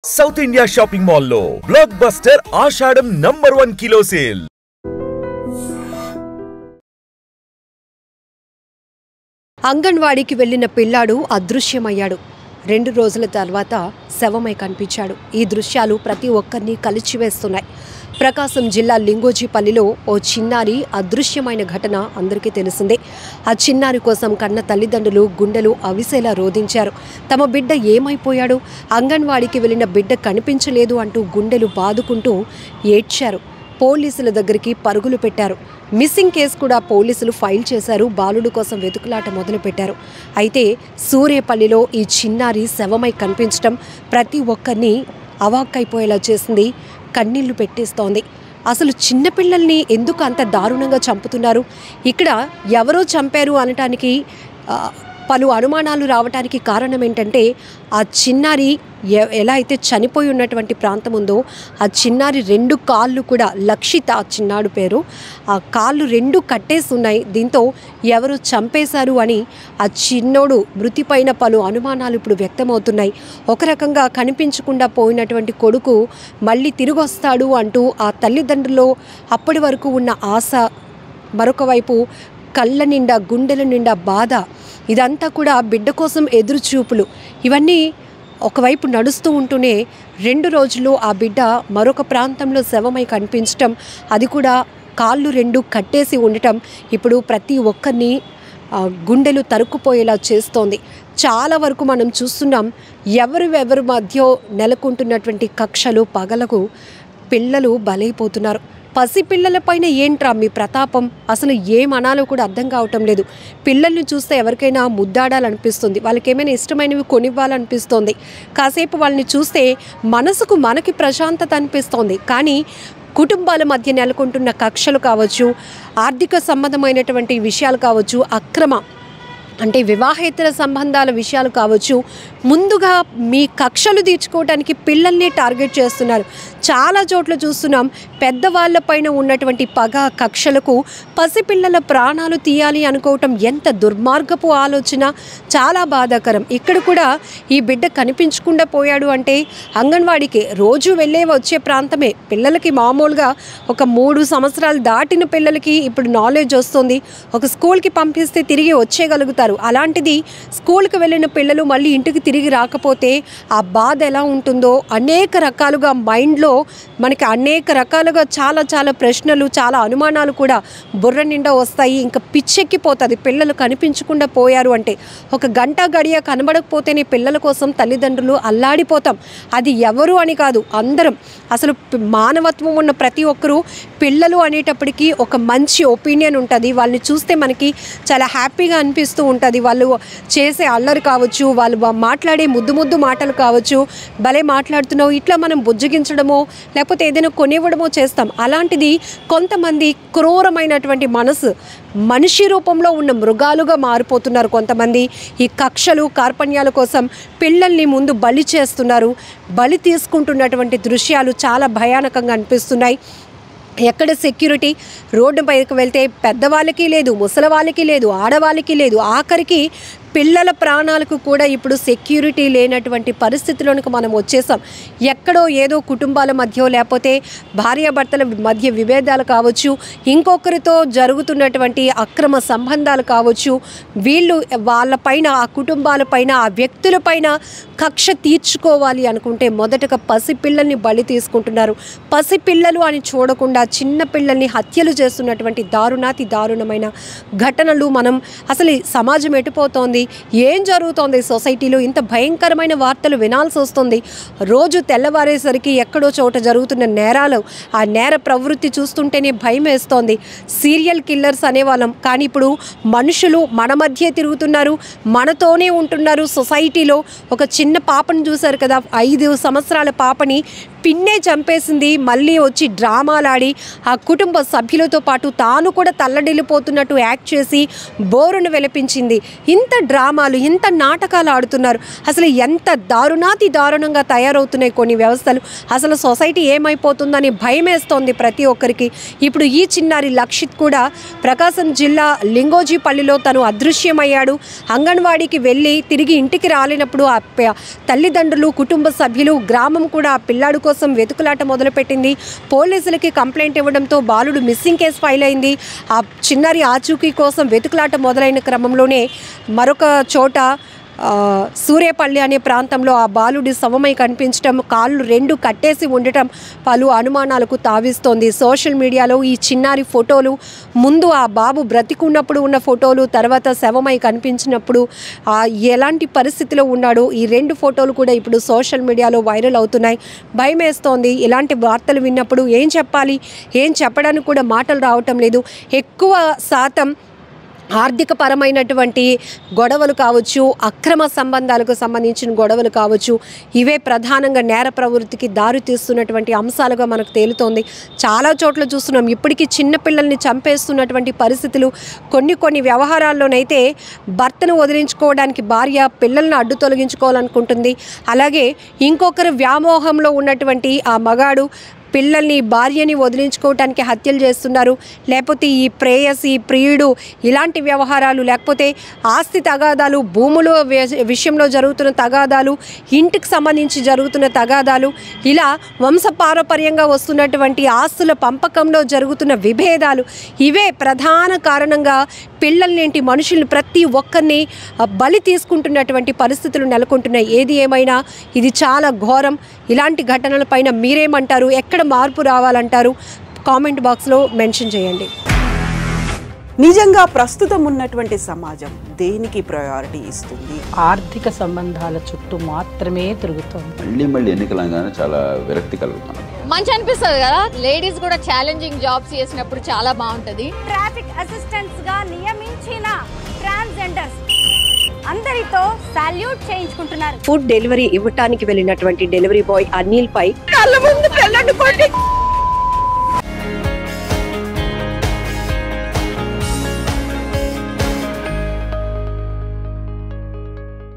South India shopping mall లో block buster ఆషాఢం #1 kilo sale. అంగన్వాడీకి వెళ్లిన పిల్లాడు అదృశ్యమయ్యాడు. 2 రోజుల తర్వాత శవమై కనిపించాడు. ఈ దృశ్యాలు ప్రతి ఒక్కరిని కలిచివేస్తున్నాయి. ప్రకాశం జిల్లా లింగోజిపల్లిలో ఓ చిన్నారి అదృశ్యమైన ఘటన అందరికీ తెలిసిందే. ఆ చిన్నారి కోసం కన్న తల్లిదండ్రులు గుండెలు అవిసేలా రోధించారు. తమ బిడ్డ ఏమైపోయాడు, అంగన్వాడీకి వెళ్లిన బిడ్డ కనిపించలేదు అంటూ గుండెలు బాదుకుంటూ ఏడ్చారు. పోలీసుల దగ్గరికి పరుగులు పెట్టారు. మిస్సింగ్ కేసు కూడా పోలీసులు ఫైల్ చేశారు. బాలుడు కోసం వెతుకులాట మొదలుపెట్టారు. అయితే సూర్యపల్లిలో ఈ చిన్నారి శవమై కనిపించడం ప్రతి ఒక్కరిని అవాక్కైపోయేలా చేసింది, కన్నీళ్లు పెట్టేస్తోంది. అసలు చిన్నపిల్లల్ని ఎందుకు అంత దారుణంగా చంపుతున్నారు? ఇక్కడ ఎవరో చంపారు అనటానికి పలు అనుమానాలు రావడానికి కారణం ఏంటంటే, ఆ చిన్నారి ఎలా అయితే చనిపోయి ఉన్నటువంటి ప్రాంతం ఉందో ఆ చిన్నారి 2 కాళ్ళు కూడా, లక్షిత ఆ చిన్నాడు పేరు, ఆ కాళ్ళు 2 కట్టేసి ఉన్నాయి. దీంతో ఎవరు చంపేశారు అని ఆ చిన్నోడు మృతి పైన పలు అనుమానాలు ఇప్పుడు వ్యక్తమవుతున్నాయి. ఒక రకంగా కనిపించకుండా పోయినటువంటి కొడుకు మళ్ళీ తిరిగి వస్తాడు అంటూ ఆ తల్లిదండ్రుల్లో అప్పటి వరకు ఉన్న ఆశ, మరొక వైపు కళ్ళ నిండా గుండెల నిండా బాధ, ఇదంతా కూడా బిడ్డ కోసం ఎదురు చూపులు, ఇవన్నీ ఒకవైపు నడుస్తూ ఉంటూనే 2 రోజులు ఆ బిడ్డ మరొక ప్రాంతంలో శవమై కనిపించటం, అది కూడా కాళ్ళు 2 కట్టేసి ఉండటం ఇప్పుడు ప్రతి ఒక్కరిని గుండెలు తరుక్కుపోయేలా చేస్తోంది. చాలా వరకు మనం చూస్తున్నాం, ఎవరి మధ్య నెలకొంటున్నటువంటి కక్షలు పగలకు పిల్లలు బలైపోతున్నారు. పసిపిల్లలపైన ఏంట్రా మీ ప్రతాపం? అసలు ఏమనాలో కూడా అర్థం కావటం లేదు. పిల్లల్ని చూస్తే ఎవరికైనా ముద్దాడాలనిపిస్తుంది, వాళ్ళకి ఏమైనా ఇష్టమైనవి కొనివ్వాలనిపిస్తుంది, కాసేపు వాళ్ళని చూస్తే మనకి ప్రశాంతత అనిపిస్తోంది. కానీ కుటుంబాల మధ్య నెలకొంటున్న కక్షలు కావచ్చు, ఆర్థిక సంబంధమైనటువంటి విషయాలు కావచ్చు, అక్రమ అంటే వివాహేతర సంబంధాల విషయాలు కావచ్చు, ముందుగా మీ కక్షలు తీర్చుకోవడానికి పిల్లల్ని టార్గెట్ చేస్తున్నారు. చాలా చోట్ల చూస్తున్నాం, పెద్దవాళ్ళపైన ఉన్నటువంటి పగ కక్షలకు పసిపిల్లల ప్రాణాలు తీయాలి అనుకోవటం ఎంత దుర్మార్గపు ఆలోచన, చాలా బాధాకరం. ఇక్కడ కూడా ఈ బిడ్డ కనిపించకుండా పోయాడు అంటే అంగన్వాడీకి రోజు వెళ్ళే వచ్చే ప్రాంతమే. పిల్లలకి మామూలుగా ఒక 3 సంవత్సరాలు దాటిన పిల్లలకి ఇప్పుడు నాలెడ్జ్ వస్తుంది, ఒక స్కూల్కి పంపిస్తే తిరిగి వచ్చేయగలుగుతారు. అలాంటిది స్కూల్కి వెళ్ళిన పిల్లలు మళ్ళీ ఇంటికి తిరిగి రాకపోతే ఆ బాధ ఎలా ఉంటుందో అనేక రకాలుగా మైండ్లో మనకి అనేక రకాలుగా చాలా ప్రశ్నలు, చాలా అనుమానాలు కూడా బుర్ర నిండా వస్తాయి. ఇంకా పిచ్చెక్కిపోతుంది పిల్లలు కనిపించకుండా పోయారు అంటే. ఒక గంట గడియ కనబడకపోతేనే పిల్లల కోసం తల్లిదండ్రులు అల్లాడిపోతాం. అది ఎవరు అని కాదు, అందరం. అసలు మానవత్వం ఉన్న ప్రతి ఒక్కరూ పిల్లలు అనేటప్పటికీ ఒక మంచి ఒపీనియన్ ఉంటుంది. వాళ్ళని చూస్తే మనకి చాలా హ్యాపీగా అనిపిస్తూ ఉంటుంది. వాళ్ళు చేసే అల్లరి కావచ్చు, వాళ్ళు మాట్లాడే ముద్దు మాటలు కావచ్చు, భలే మాట్లాడుతున్నావు ఇట్లా మనం బుజ్జగించడమో లేకపోతే ఏదైనా కొనివ్వడమో చేస్తాం. అలాంటిది కొంతమంది క్రూరమైనటువంటి మనసు, మనిషి రూపంలో ఉన్న మృగాలుగా మారిపోతున్నారు కొంతమంది. ఈ కక్షలు కార్పణ్యాల కోసం పిల్లల్ని ముందు బలి చేస్తున్నారు. బలి తీసుకుంటున్నటువంటి దృశ్యాలు చాలా భయానకంగా అనిపిస్తున్నాయి. ఎక్కడ సెక్యూరిటీ? రోడ్డు పైకి వెళ్తే పెద్దవాళ్ళకి లేదు, ముసలి వాళ్ళకి లేదు, ఆడవాళ్ళకి లేదు, ఆఖరికి పిల్లల ప్రాణాలకు కూడా ఇప్పుడు సెక్యూరిటీ లేనటువంటి పరిస్థితిలోనికి మనం వచ్చేసాం. ఎక్కడో ఏదో కుటుంబాల మధ్య లేకపోతే భార్యాభర్తల మధ్య విభేదాలు కావచ్చు, ఇంకొకరితో జరుగుతున్నటువంటి అక్రమ సంబంధాలు కావచ్చు, వీళ్ళు వాళ్ళపైన, ఆ కుటుంబాలపైన, ఆ వ్యక్తులపైన కక్ష తీర్చుకోవాలి అనుకుంటే మొదటగా పసిపిల్లల్ని బలి తీసుకుంటున్నారు. పసిపిల్లలు అని చూడకుండా చిన్న పిల్లల్ని హత్యలు చేస్తున్నటువంటి దారుణాతి దారుణమైన ఘటనలు మనం అసలు సమాజం ఎటుపోతోంది, ఏం జరుగుతోంది సొసైటీలో? ఇంత భయంకరమైన వార్తలు వినాల్సి వస్తుంది. రోజు తెల్లవారేసరికి ఎక్కడో చోట జరుగుతున్న నేరాలు, ఆ నేర ప్రవృత్తి చూస్తుంటేనే భయం వేస్తోంది. సీరియల్ కిల్లర్స్ అనేవాళ్ళం, కానీ ఇప్పుడు మనుషులు మన మధ్య తిరుగుతున్నారు, మనతోనే ఉంటున్నారు. సొసైటీలో ఒక చిన్న పాపను చూశారు కదా, 5 సంవత్సరాల పాపని పిన్నే చంపేసింది. మళ్ళీ వచ్చి డ్రామాలాడి ఆ కుటుంబ సభ్యులతో పాటు తాను కూడా తల్లడిల్లిపోతున్నట్టు యాక్ట్ చేసి బోరును వెలిపించింది. ఇంత డ్రామాలు, ఇంత నాటకాలు ఆడుతున్నారు. అసలు ఎంత దారుణంగా తయారవుతున్నాయి కొన్ని వ్యవస్థలు. అసలు సొసైటీ ఏమైపోతుందని భయమేస్తోంది ప్రతి ఒక్కరికి. ఇప్పుడు ఈ చిన్నారి లక్షిత్ కూడా ప్రకాశం జిల్లా లింగోజిపల్లిలో తను అదృశ్యమయ్యాడు. అంగన్వాడీకి వెళ్ళి తిరిగి ఇంటికి రాలేనప్పుడు ఆ తల్లిదండ్రులు, కుటుంబ సభ్యులు, గ్రామం కూడా ఆ పిల్లాడు కోసం వెతుకులాట మొదలుపెట్టింది. పోలీసులకి కంప్లైంట్ ఇవ్వడంతో బాలుడు మిస్సింగ్ కేసు ఫైల్ అయింది. ఆ చిన్నారి ఆచూకీ కోసం వెతుకులాట మొదలైన క్రమంలోనే మరొక చోట సూర్యపల్లి అనే ప్రాంతంలో ఆ బాలుడి శవమై కనిపించడం, కాళ్ళు 2 కట్టేసి ఉండటం పలు అనుమానాలకు తావిస్తోంది. సోషల్ మీడియాలో ఈ చిన్నారి ఫోటోలు, ముందు ఆ బాబు బ్రతికున్నప్పుడు ఉన్న ఫోటోలు, తర్వాత శవమై కనిపించినప్పుడు ఎలాంటి పరిస్థితిలో ఉన్నాడో ఈ 2 ఫోటోలు కూడా ఇప్పుడు సోషల్ మీడియాలో వైరల్ అవుతున్నాయి. భయమేస్తోంది. ఇలాంటి వార్తలు విన్నప్పుడు ఏం చెప్పాలి, ఏం చెప్పడానికి కూడా మాటలు రావటం లేదు. ఎక్కువ శాతం ఆర్థికపరమైనటువంటి గొడవలు కావచ్చు, అక్రమ సంబంధాలకు సంబంధించిన గొడవలు కావచ్చు, ఇవే ప్రధానంగా నేర ప్రవృత్తికి దారి తీస్తున్నటువంటి అంశాలుగా మనకు తేలుతోంది. చాలా చోట్ల చూస్తున్నాం. ఇప్పటికీ చిన్నపిల్లల్ని చంపేస్తున్నటువంటి పరిస్థితులు. కొన్ని వ్యవహారాల్లోనైతే భర్తను వదిలించుకోవడానికి భార్య పిల్లలను అడ్డు తొలగించుకోవాలనుకుంటుంది. అలాగే ఇంకొకరు వ్యామోహంలో ఉన్నటువంటి ఆ మగాడు పిల్లల్ని, భార్యని వదిలించుకోవటానికి హత్యలు చేస్తున్నారు. లేకపోతే ఈ ప్రేయసి, ప్రియుడు, ఇలాంటి వ్యవహారాలు, లేకపోతే ఆస్తి తగాదాలు, భూముల విషయంలో జరుగుతున్న తగాదాలు, ఇంటికి సంబంధించి జరుగుతున్న తగాదాలు, ఇలా వంశపారపర్యంగా వస్తున్నటువంటి ఆస్తుల పంపకంలో జరుగుతున్న విభేదాలు, ఇవే ప్రధాన కారణంగా పిల్లల్నేంటి మనుషుల్ని ప్రతి ఒక్కరిని బలి తీసుకుంటున్నటువంటి పరిస్థితులు నెలకొంటున్నాయి. ఏది ఏమైనా ఇది చాలా ఘోరం. ఇలాంటి ఘటనలపైన మీరేమంటారు? ఎక్కడ మార్పు రావాలంటారు? కామెంట్ బాక్స్లో మెన్షన్ చేయండి. నిజంగా ప్రస్తుతం ఉన్నటువంటి సమాజం దేనికి ప్రయారిటీ ఇస్తుంది? ఆర్థిక సంబంధాల చుట్టూ మాత్రమే తిరుగుతుంది. మళ్ళీ ఎన్నికలంగానే చాలా విరక్తి కలుగుతున్నాం. మంచి అనిపిస్తుంది కదా, లేడీస్ కూడా ఛాలెంజింగ్ జాబ్స్ చేసినప్పుడు చాలా బాగుంటది. ట్రాఫిక్ అసిస్టెంట్స్ గా నియమించిన ట్రాన్స్జెండర్స్ అందరితో సాల్యూట్ చేయించుకుంటున్నారు. ఫుడ్ డెలివరీ ఇవ్వటానికి వెళ్ళినటువంటి డెలివరీ బాయ్ అనిల్ పై కళ్ళ ముందు